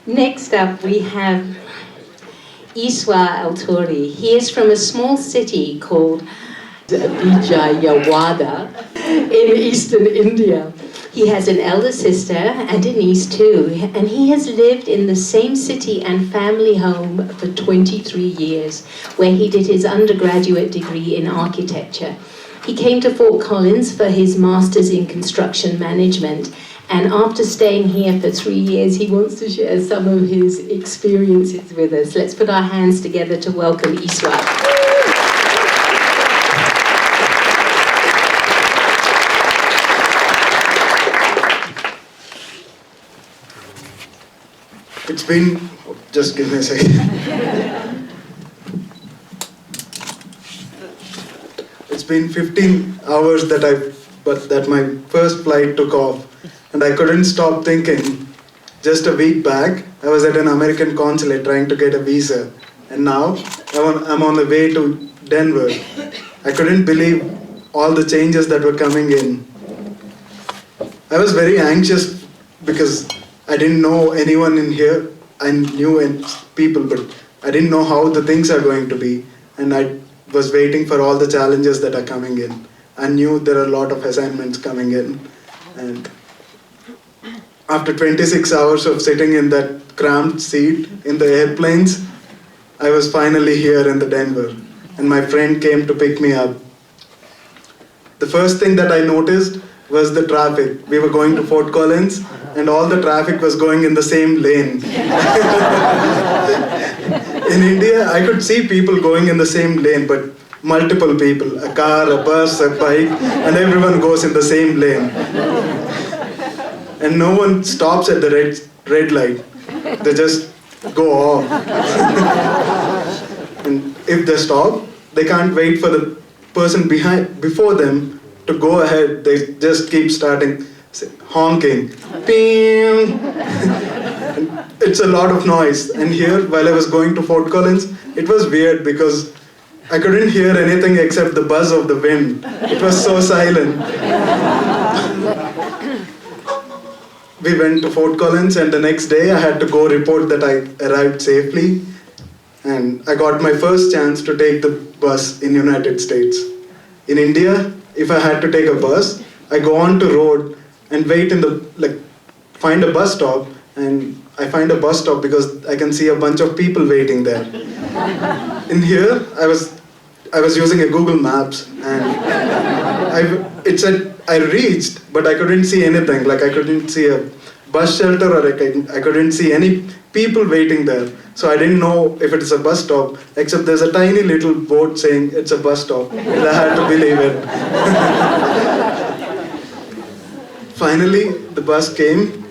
Next up, we have Eeswar Atluri. He is from a small city called Vijayawada in eastern India. He has an elder sister and a niece too, and he has lived in the same city and family home for 23 years, where he did his undergraduate degree in architecture. He came to Fort Collins for his master's in construction management, and after staying here for 3 years, he wants to share some of his experiences with us. Let's put our hands together to welcome Eeswar. It's been, just give me a second. It's been 15 hours that my first flight took off, and I couldn't stop thinking. Just a week back, I was at an American consulate trying to get a visa, and now I'm on the way to Denver. I couldn't believe all the changes that were coming in. I was very anxious because I didn't know anyone in here. I knew people, but I didn't know how the things are going to be. And I was waiting for all the challenges that are coming in. I knew there are a lot of assignments coming in. And after 26 hours of sitting in that cramped seat in the airplanes, I was finally here in the Denver. And my friend came to pick me up. The first thing that I noticed was the traffic. We were going to Fort Collins, and all the traffic was going in the same lane. In India, I could see people going in the same lane, but multiple people, a car, a bus, a bike, and everyone goes in the same lane. And no one stops at the red light. They just go off. And if they stop, they can't wait for the person before them to go ahead. They just keep starting honking. Ping. It's a lot of noise. And here, while I was going to Fort Collins, it was weird because I couldn't hear anything except the buzz of the wind. It was so silent. We went to Fort Collins, and the next day I had to go report that I arrived safely. And I got my first chance to take the bus in United States. In India, if I had to take a bus, I go on to road and wait find a bus stop, and I find a bus stop because I can see a bunch of people waiting there. In here, I was using a Google Maps, and it said I reached, but I couldn't see anything. Like I couldn't see a bus shelter, or I couldn't see any people waiting there. So I didn't know if it's a bus stop, except there's a tiny little board saying it's a bus stop, and I had to believe it. Finally, the bus came,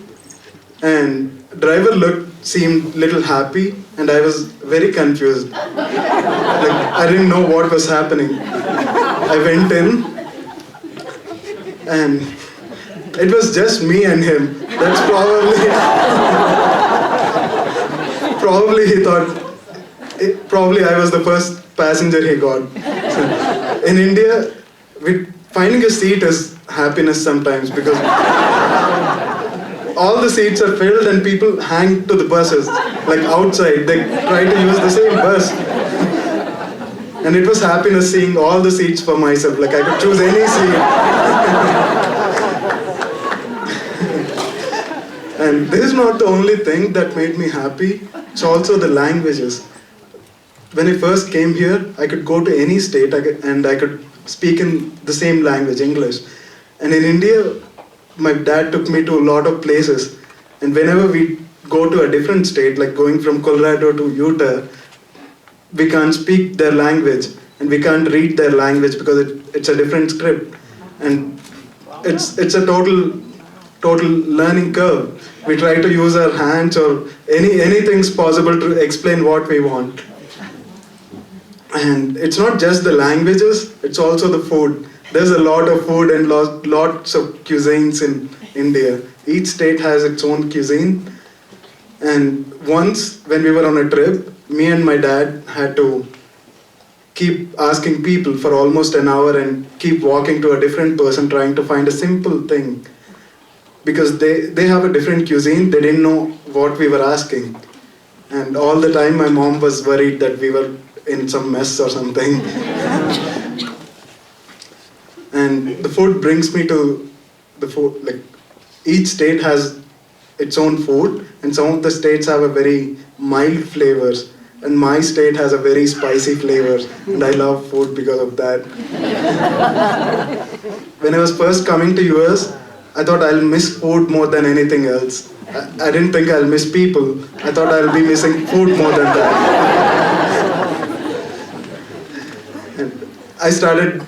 and driver seemed little happy, and I was very confused. I didn't know what was happening. I went in, and it was just me and him. That's probably he thought, probably I was the first passenger he got. So, in India, finding a seat is happiness sometimes because all the seats are filled and people hang to the buses, like outside. They try to use the same bus. And it was happiness seeing all the seats for myself, like I could choose any seat. And this is not the only thing that made me happy, it's also the languages. When I first came here, I could go to any state and I could speak in the same language, English. And in India, my dad took me to a lot of places. And whenever we go to a different state, like going from Colorado to Utah, we can't speak their language and we can't read their language because it's a different script. And it's a total learning curve. We try to use our hands or anything's possible to explain what we want. And it's not just the languages, it's also the food. There's a lot of food and lots of cuisines in India. Each state has its own cuisine. And once when we were on a trip, me and my dad had to keep asking people for almost an hour and keep walking to a different person trying to find a simple thing. because they have a different cuisine. They didn't know what we were asking. And all the time my mom was worried that we were in some mess or something. And the food brings me to the food, like each state has its own food, and some of the states have a very mild flavors, and my state has a very spicy flavors, and I love food because of that. When I was first coming to US, I thought I'll miss food more than anything else. I didn't think I'll miss people. I thought I'll be missing food more than that. And I started,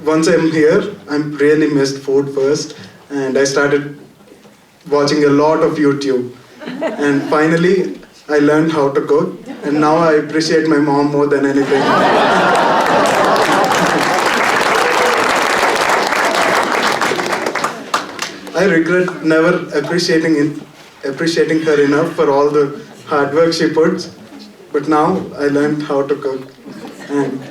once I'm here, I really missed food first, and I started watching a lot of YouTube. And finally, I learned how to cook, and now I appreciate my mom more than anything. I regret never appreciating her enough for all the hard work she puts, but now I learned how to cook. And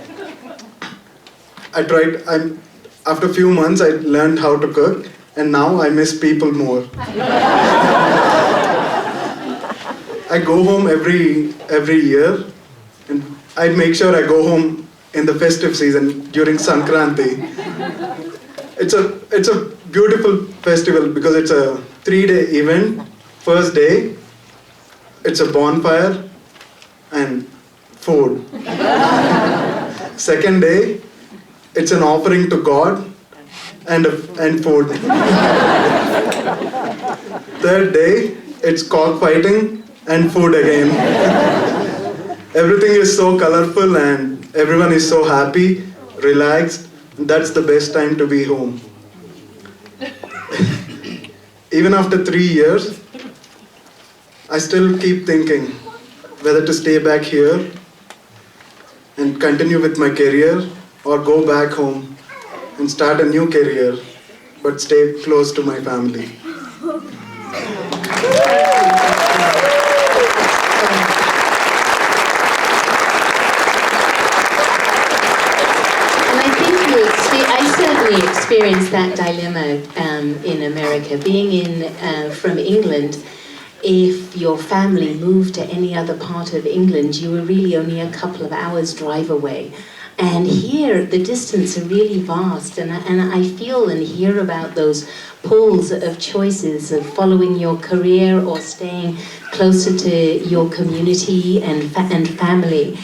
after a few months I learned how to cook, and now I miss people more. I go home every year, and I make sure I go home in the festive season during Sankranti. It's a beautiful festival because it's a 3-day event. First day, it's a bonfire and food. Second day, it's an offering to God and food. Third day, it's cockfighting and food again. Everything is so colorful and everyone is so happy, relaxed. That's the best time to be home. Even after 3 years, I still keep thinking whether to stay back here and continue with my career or go back home and start a new career, but stay close to my family. I certainly experienced that dilemma in America. Being from England, if your family moved to any other part of England, you were really only a couple of hours drive away. And here, the distances are really vast, and I feel and hear about those pulls of choices of following your career or staying closer to your community and family.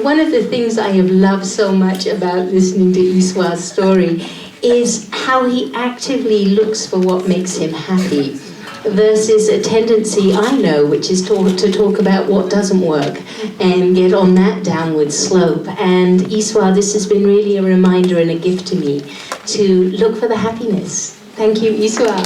One of the things I have loved so much about listening to Eeswar's story is how he actively looks for what makes him happy, versus a tendency I know, which is to talk about what doesn't work and get on that downward slope. And Eeswar, this has been really a reminder and a gift to me to look for the happiness. Thank you, Eeswar.